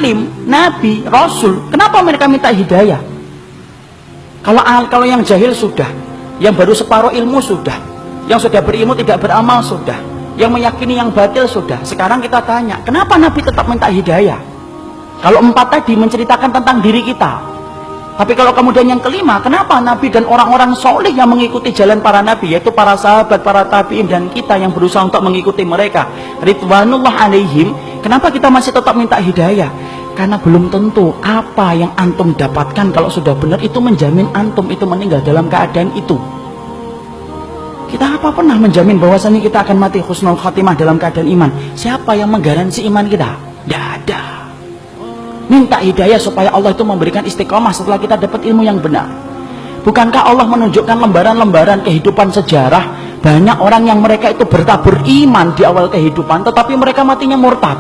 alim, nabi, rasul, kenapa mereka minta hidayah? Kalau yang jahil sudah, yang baru separuh ilmu sudah, yang sudah berilmu tidak beramal sudah, yang meyakini yang batil sudah. Sekarang kita tanya, kenapa nabi tetap minta hidayah? Kalau 4 tadi menceritakan tentang diri kita. Tapi kalau kemudian yang kelima, kenapa nabi dan orang-orang soleh yang mengikuti jalan para nabi, yaitu para sahabat, para tabi'in, dan kita yang berusaha untuk mengikuti mereka, ridwanullah alaihim, kenapa kita masih tetap minta hidayah? Karena belum tentu apa yang antum dapatkan kalau sudah benar itu menjamin antum itu meninggal dalam keadaan itu. Kita apa pernah menjamin bahwasanya kita akan mati husnul khatimah dalam keadaan iman? Siapa yang menggaransi iman kita? Tidak ada. Minta hidayah supaya Allah itu memberikan istiqomah setelah kita dapat ilmu yang benar. Bukankah Allah menunjukkan lembaran-lembaran kehidupan sejarah, banyak orang yang mereka itu bertabur iman di awal kehidupan, tetapi mereka matinya murtad.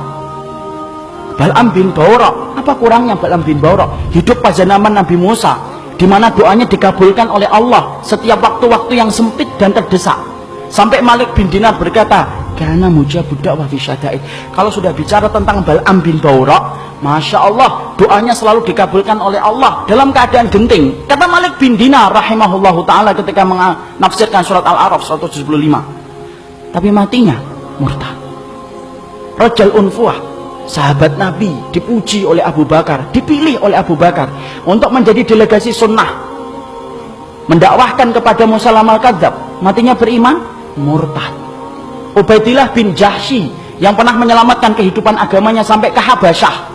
Bal'am bin Ba'urah, apa kurangnya Bal'am bin Ba'urah? Hidup pada zaman Nabi Musa, di mana doanya dikabulkan oleh Allah setiap waktu-waktu yang sempit dan terdesak. Sampai Malik bin Dinar berkata, karena mujabud da'wah fi syada'id. Kalau sudah bicara tentang Bal'am bin Ba'urah, Masya Allah, doanya selalu dikabulkan oleh Allah dalam keadaan genting. Kata Malik bin Dinar rahimahullahu ta'ala ketika menafsirkan surat Al-A'raf 175. Tapi matinya murtad. Rajal Unfuah, sahabat Nabi, dipuji oleh Abu Bakar, dipilih oleh Abu Bakar untuk menjadi delegasi sunnah, mendakwahkan kepada Musailamatul Kadzdzab. Matinya beriman, murtad. Ubaidillah bin Jahsy yang pernah menyelamatkan kehidupan agamanya sampai ke Habasyah.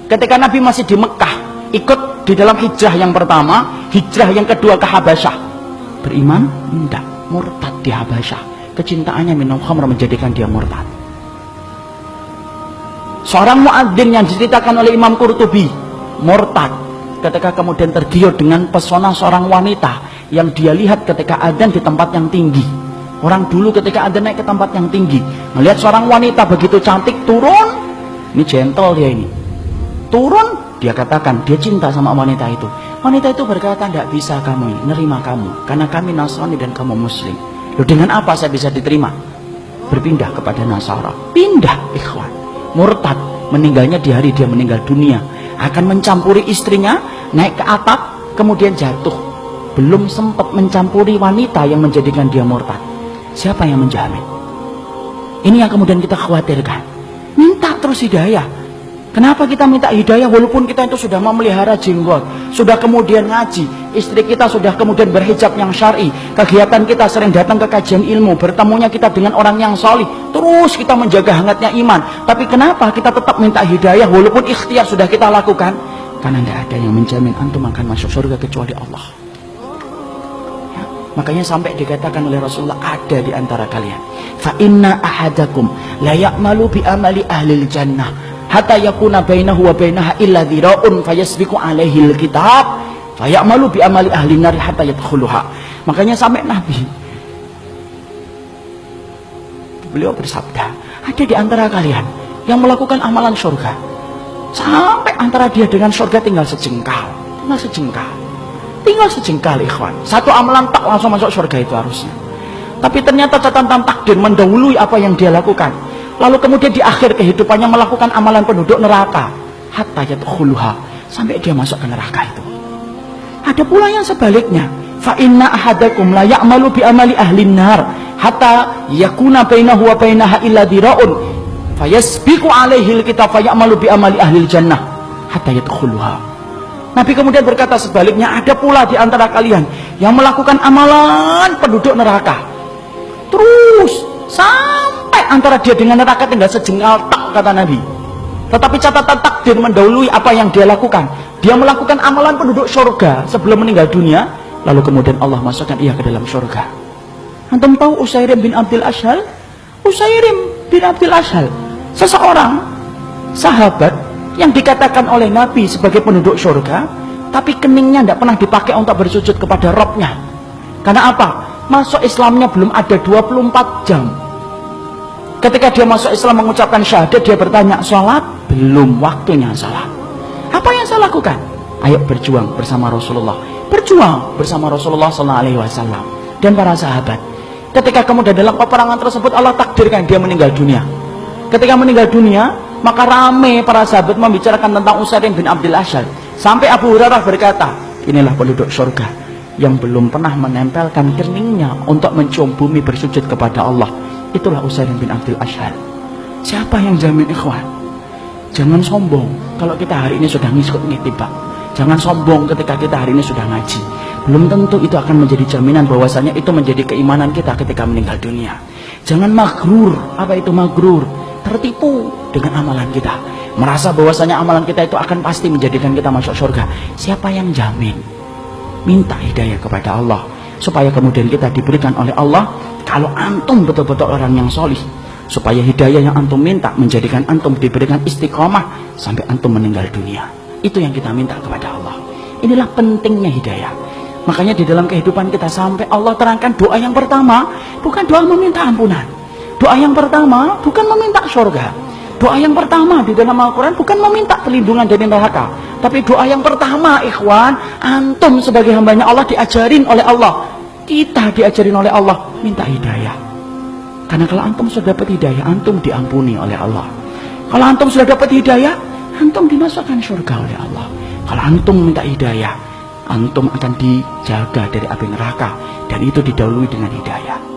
Ketika Nabi masih di Mekah, ikut di dalam hijrah yang pertama, hijrah yang kedua ke Habasyah. Beriman? Tidak, murtad di Habasyah. Kecintaannya minum khamr menjadikan dia murtad. Seorang muadzin yang diceritakan oleh Imam Qurtubi, murtad ketika kemudian tergiur dengan pesona seorang wanita yang dia lihat ketika adzan di tempat yang tinggi. Orang dulu ketika adzan naik ke tempat yang tinggi, melihat seorang wanita begitu cantik turun, ini gentle dia ini. Turun, dia katakan dia cinta sama wanita itu. Wanita itu berkata, tidak bisa kamu ini, nerima kamu, karena kami Nasrani dan kamu Muslim. Loh, dengan apa saya bisa diterima? Berpindah kepada Nasara. Pindah, ikhwan. Murtad, meninggalnya di hari dia meninggal dunia. Akan mencampuri istrinya, naik ke atap, kemudian jatuh. Belum sempat mencampuri wanita yang menjadikan dia murtad. Siapa yang menjamin? Ini yang kemudian kita khawatirkan. Minta terus hidayah. Kenapa kita minta hidayah walaupun kita itu sudah memelihara jenggot, sudah kemudian ngaji, istri kita sudah kemudian berhijab yang syar'i, kegiatan kita sering datang ke kajian ilmu, bertemunya kita dengan orang yang solih, terus kita menjaga hangatnya iman. Tapi kenapa kita tetap minta hidayah walaupun ikhtiar sudah kita lakukan? Karena tidak ada yang menjamin antum akan masuk surga kecuali Allah. Ya, makanya sampai dikatakan oleh Rasulullah, ada di antara kalian, fa inna ahadakum la ya'malu bi amali ahlil jannah hatta yakuna bainahu wa bainaha illa dhira'un fayasbiqu alaihi alkitab fayamalu bi amali ahli nar hatta yadkhuluha. Makanya sampai Nabi beliau bersabda, ada di antara kalian yang melakukan amalan surga sampai antara dia dengan surga tinggal sejengkal, tinggal sejengkal ikhwan. Satu amalan tak langsung masuk surga itu harusnya, tapi ternyata catatan takdir mendahului apa yang dia lakukan. Lalu kemudian di akhir kehidupannya melakukan amalan penduduk neraka hatta yadkhuluha, sampai dia masuk ke neraka itu. Ada pula yang sebaliknya, fa inna ahadakum la ya'malu bi amali ahli nar hatta yakuna bainahu wa bainaha illa dhira'un fayasbiqu alaihi alkitab fayamalu bi amali ahli jannah hatta yadkhuluha. Nabi kemudian berkata sebaliknya, ada pula di antara kalian yang melakukan amalan penduduk neraka terus sampai antara dia dengan neraka tinggal sejengkal tak, kata Nabi. Tetapi catatan takdir mendahului apa yang dia lakukan. Dia melakukan amalan penduduk surga sebelum meninggal dunia, lalu kemudian Allah masukkan ia ke dalam surga. Antum tahu Usairim bin Abdul Ashhal? Usairim bin Abdul Ashhal, seseorang sahabat yang dikatakan oleh Nabi sebagai penduduk surga, tapi keningnya tidak pernah dipakai untuk bersujud kepada Rabbnya. Karena apa? Masuk Islamnya belum ada 24 jam. Ketika dia masuk Islam mengucapkan syahadat, dia bertanya, sholat? Belum waktunya sholat. Apa yang saya lakukan? Ayo berjuang bersama Rasulullah. Berjuang bersama Rasulullah SAW dan para sahabat. Ketika kemudian dalam peperangan tersebut Allah takdirkan dia meninggal dunia. Ketika meninggal dunia, Maka rame para sahabat membicarakan tentang Usair bin Abdul Asyad. Sampai Abu Hurairah berkata, inilah penduduk surga yang belum pernah menempelkan keningnya untuk mencium bumi bersujud kepada Allah. Itulah Usair bin Abdul Asyad. Siapa yang jamin, ikhwan? Jangan sombong kalau kita hari ini sudah ngikut Pak. Jangan sombong ketika kita hari ini sudah ngaji. Belum tentu itu akan menjadi jaminan bahwasanya itu menjadi keimanan kita ketika meninggal dunia. Jangan magrur. Apa itu magrur? Tertipu dengan amalan kita. Merasa bahwasanya amalan kita itu akan pasti menjadikan kita masuk surga. Siapa yang jamin? Minta hidayah kepada Allah, supaya kemudian kita diberikan oleh Allah. Kalau antum betul-betul orang yang solih, supaya hidayah yang antum minta menjadikan antum diberikan istiqomah sampai antum meninggal dunia. Itu yang kita minta kepada Allah. Inilah pentingnya hidayah. Makanya di dalam kehidupan kita sampai Allah terangkan doa yang pertama bukan doa meminta ampunan. Doa yang pertama bukan meminta surga. Doa yang pertama di dalam Al-Quran bukan meminta perlindungan dari neraka. Tapi doa yang pertama, ikhwan, antum sebagai hambanya Allah diajarin oleh Allah. Kita diajarin oleh Allah minta hidayah. Karena kalau antum sudah dapat hidayah, antum diampuni oleh Allah. Kalau antum sudah dapat hidayah, antum dimasukkan surga oleh Allah. Kalau antum minta hidayah, antum akan dijaga dari api neraka, dan itu didahului dengan hidayah.